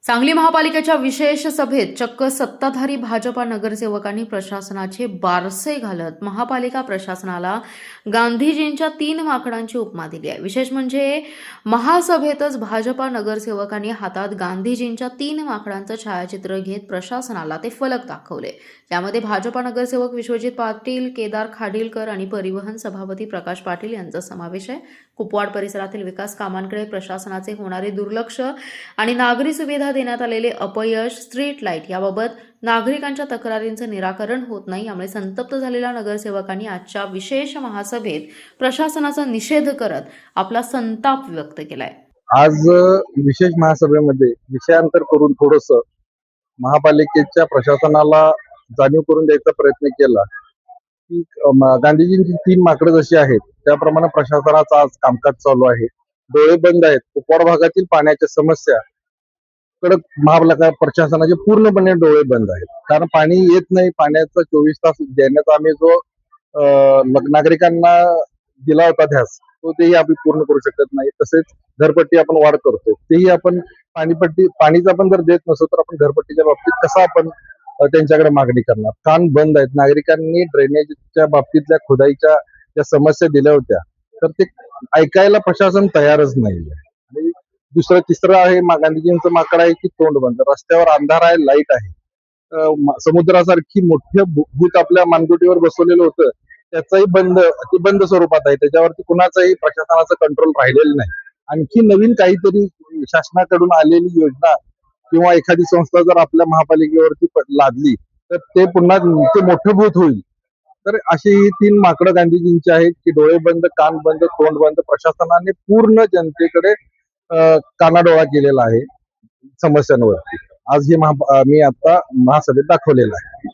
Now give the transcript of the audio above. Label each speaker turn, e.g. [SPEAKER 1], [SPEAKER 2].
[SPEAKER 1] सांगली महापालिकेच्या विशेष सभेत चक्क सत्ताधारी भाजपा नगरसेवकांनी प्रशासनाचे बारसे घालत महापालिका प्रशासनाला गांधीजींच्या 3 माकडांची उपमा दिली आहे। विशेष म्हणजे महासभेतच भाजपा नगरसेवकांनी हातात गांधीजींच्या 3 माकडांचं छायाचित्र घेत प्रशासनाला ते फलक दाखवले। यामध्ये भाजपा नगरसेवक विश्वजित पाटील, केदार खाडीलकर आणि परिवहन सभापती प्रकाश पाटील यांचा समावेश आहे। कुपवाड परिसरातील विकास कामांकडे प्रशासनाचे होणारे दुर्लक्ष आणि नागरी सुविधा देण्यात आलेले अपयश, स्ट्रीट लाईट याबाबत नागरिकांच्या तक्रारींचं निराकरण होत नाही। यामुळे संतप्त झालेल्या नगरसेवकांनी आजच्या विशेष महासभेत प्रशासनाचा निषेध करत आपला संताप व्यक्त केलाय।
[SPEAKER 2] आज विशेष महासभेमध्ये विषयांतर करून थोडस महापालिकेच्या प्रशासनाला जाणीव करून द्यायचा प्रयत्न केला की गांधीजींची 3 माकडं जशी आहेत त्याप्रमाणे प्रशासनाचं आज कामकाज चालू आहे। डोळे बंद आहेत। कुपवाड भागातील पाण्याच्या समस्या कडे महापालिका प्रशासनाचे पूर्णपणे डोळे बंद आहेत, कारण पाणी येत नाही। पाण्याचा 24 तास देण्याचा आम्ही जो नागरिकांना दिला होता ध्यास तो तेही आपण पूर्ण करू शकत नाही। तसेच घरपट्टी आपण वाढ करतोय, तेही आपण पाणीच आपण जर देत नसतो तर आपण घरपट्टीच्या बाबतीत कसं आपण त्यांच्याकडे मागणी करणार। कान बंद आहेत। नागरिकांनी ड्रेनेजच्या बाबतीतल्या खुदाईच्या ज्या समस्या दिल्या होत्या तर ते ऐकायला प्रशासन तयारच नाहीये। आणि तिसरं आहे गांधीजींचं माकड आहे की तोंड बंद। रस्त्यावर अंधार आहे, लाईट आहे। समुद्रासारखी मोठं भूत आपल्या मानगुटीवर बसवलेलं होतं त्याचाही बंद स्वरूपात आहे। त्याच्यावरती कुणाचाही प्रशासनाचं कंट्रोल राहिलेलं नाही। आणखी नवीन काहीतरी शासनाकडून आलेली योजना किंवा एखादी संस्था जर आपल्या महापालिकेवरती लादली तर ते पुन्हा मोठं भूत होईल। तर अशी ही 3 माकडं गांधीजींची आहेत की डोळे बंद, कान बंद, तोंड बंद। प्रशासनाने पूर्ण जनतेकडे कानाडोळा केलेला आहे समस्यांवरती। आज हे मी आता महासभेत दाखवलेला आहे।